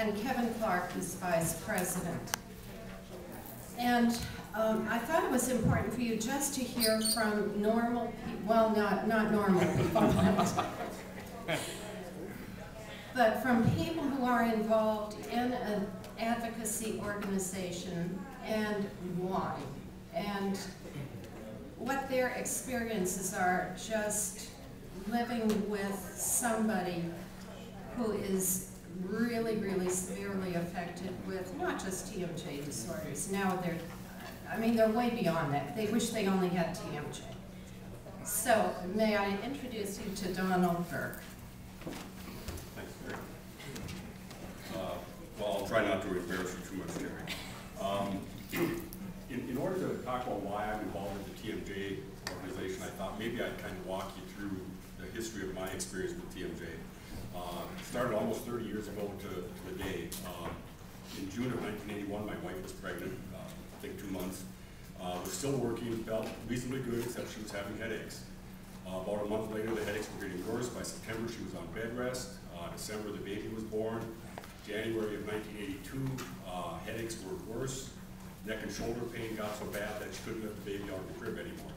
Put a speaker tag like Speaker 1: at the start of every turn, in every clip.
Speaker 1: and Kevin Clark is vice president. And I thought it was important for you just to hear from normal people, well, not normal people, but from people who are involved in an advocacy organization and why, and what their experiences are just living with somebody who is really, really severely affected with not just TMJ disorders. Now they're way beyond that. They wish they only had TMJ. So may I introduce you to Donald Birk.
Speaker 2: Thanks, Terry. Well, I'll try not to embarrass you too much, Terry. In order to talk about why I'm involved with the TMJ organization, I thought maybe I'd kind of walk you through the history of my experience with TMJ. It started almost 30 years ago to the day. In June of 1981, my wife was pregnant, I think 2 months. Was still working, felt reasonably good, except she was having headaches. About a month later, the headaches were getting worse. By September, she was on bed rest. December, the baby was born. January of 1982, headaches were worse. Neck and shoulder pain got so bad that she couldn't lift the baby out of the crib anymore.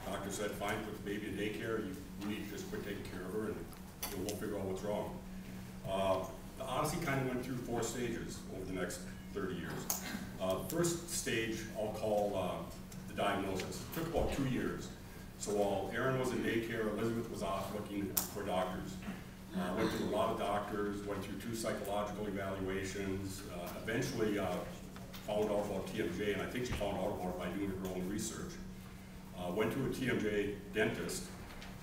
Speaker 2: Doctor said, fine, put the baby in daycare. You need to just quit taking care of her, and we'll figure out what's wrong. The odyssey kind of went through 4 stages over the next 30 years. First stage I'll call the diagnosis. It took about 2 years. So while Erin was in daycare, Elizabeth was off looking for doctors. Went through a lot of doctors, went through 2 psychological evaluations, eventually found out about TMJ, and I think she found out about it by doing her own research. Went to a TMJ dentist,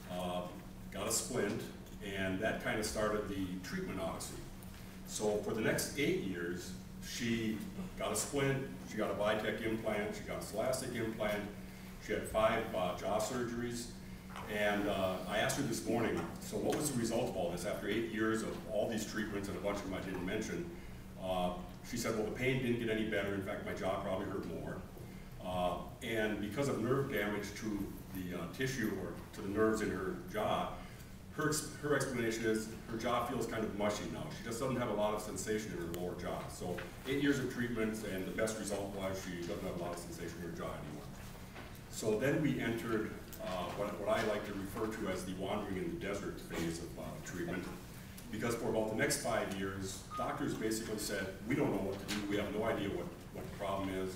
Speaker 2: got a splint, and that kind of started the treatment odyssey. So for the next 8 years, she got a splint, she got a Vitech implant, she got a Scholastic implant, she had 5 jaw surgeries, and I asked her this morning, so what was the result of all this after 8 years of all these treatments, and a bunch of them I didn't mention? She said, well, the pain didn't get any better. In fact, my jaw probably hurt more. And because of nerve damage to the tissue or to the nerves in her jaw, her explanation is her jaw feels kind of mushy now. She just doesn't have a lot of sensation in her lower jaw. So 8 years of treatments, and the best result was she doesn't have a lot of sensation in her jaw anymore. So then we entered what I like to refer to as the wandering in the desert phase of treatment. Because for about the next 5 years, doctors basically said, we don't know what to do, we have no idea what the problem is.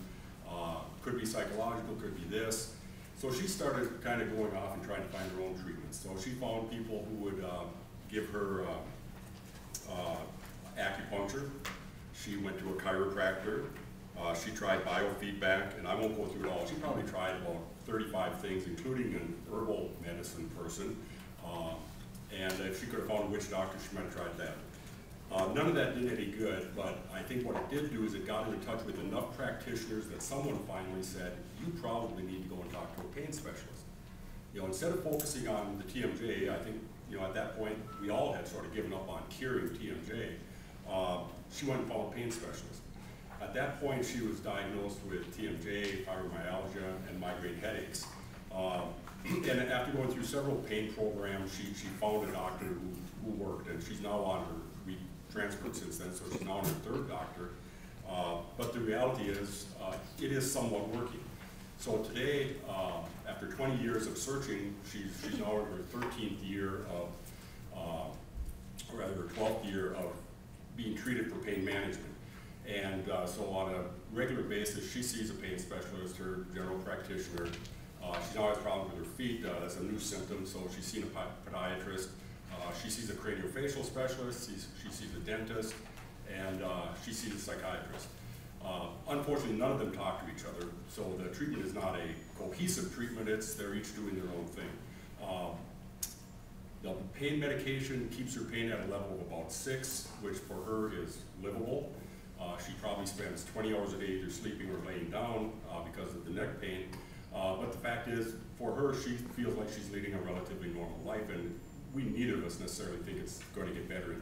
Speaker 2: Could be psychological, could be this. So she started kind of going off and trying to find her own treatments. So she found people who would give her acupuncture. She went to a chiropractor. She tried biofeedback, and I won't go through it all. She probably tried about 35 things, including an herbal medicine person. And if she could have found a witch doctor, she might have tried that. None of that did any good, but I think what it did do is it got her in touch with enough practitioners that someone finally said, you probably need to go and talk to a pain specialist. You know, instead of focusing on the TMJ, I think, you know, at that point, we all had sort of given up on curing TMJ. She went and found a pain specialist. At that point, she was diagnosed with TMJ, fibromyalgia, and migraine headaches. And after going through several pain programs, she found a doctor who worked, and she's now on her, we transferred since then, so she's now on her 3rd doctor. But the reality is, it is somewhat working. So today, after 20 years of searching, she's now in her 13th year of, or rather her 12th year of being treated for pain management. And so on a regular basis, she sees a pain specialist, her general practitioner. She now has problems with her feet. That's a new symptom, so she's seen a podiatrist. She sees a craniofacial specialist, she sees a dentist, and she sees a psychiatrist. Unfortunately, none of them talk to each other, so the treatment is not a cohesive treatment. They're each doing their own thing. The pain medication keeps her pain at a level of about 6, which for her is livable. She probably spends 20 hours a day either sleeping or laying down because of the neck pain. But the fact is, for her, she feels like she's leading a relatively normal life, and we neither of us necessarily think it's going to get better in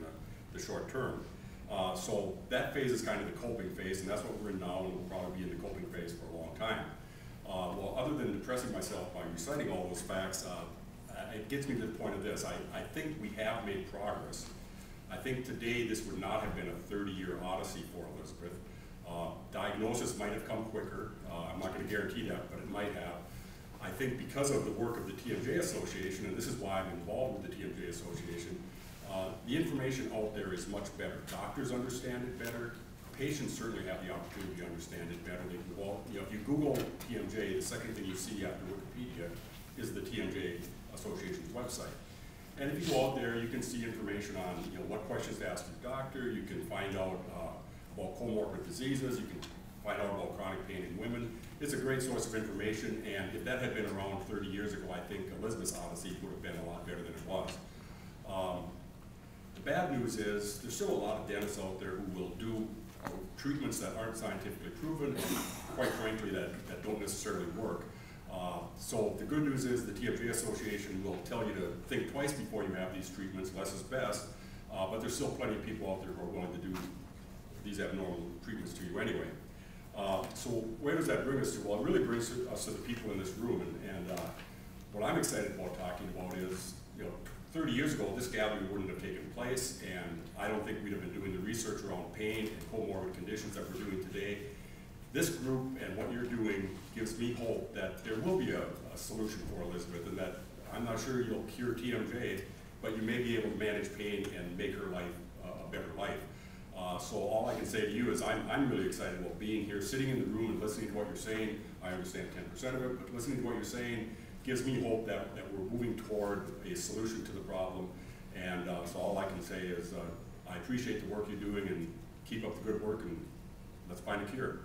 Speaker 2: the short term. So that phase is kind of the coping phase, and that's what we're in now, and we'll probably be in the coping phase for a long time. Well, other than depressing myself by reciting all those facts, it gets me to the point of this. I think we have made progress. I think today this would not have been a 30-year year odyssey for Elizabeth. Diagnosis might have come quicker. I'm not going to guarantee that, but it might have. I think because of the work of the TMJ Association, and this is why I'm involved with the TMJ Association, the information out there is much better. Doctors understand it better. Patients certainly have the opportunity to understand it better. They can, well, you know, if you Google TMJ, the second thing you see after Wikipedia is the TMJ Association's website. And if you go out there, you can see information on, you know, what questions to ask your doctor. You can find out about comorbid diseases. You can find out about chronic pain in women. It's a great source of information, and if that had been around 30 years ago, I think Elizabeth's Odyssey would have been a lot better than it was. The bad news is there's still a lot of dentists out there who will do treatments that aren't scientifically proven, and quite frankly, that don't necessarily work. So the good news is the TMJ Association will tell you to think twice before you have these treatments. Less is best, but there's still plenty of people out there who are willing to do these abnormal treatments to you anyway. So where does that bring us to? Well, it really brings us to the people in this room, and what I'm excited about talking about is, you know, 30 years ago, this gathering wouldn't have taken place, and I don't think we'd have been doing the research around pain and comorbid conditions that we're doing today. This group and what you're doing gives me hope that there will be a solution for Elizabeth, and that I'm not sure you'll cure TMJ, but you may be able to manage pain and make her life a better life. So all I can say to you is I'm really excited about being here, sitting in the room and listening to what you're saying. I understand 10% of it, but listening to what you're saying gives me hope that we're moving toward a solution to the problem. And so all I can say is I appreciate the work you're doing, and keep up the good work, and let's find a cure.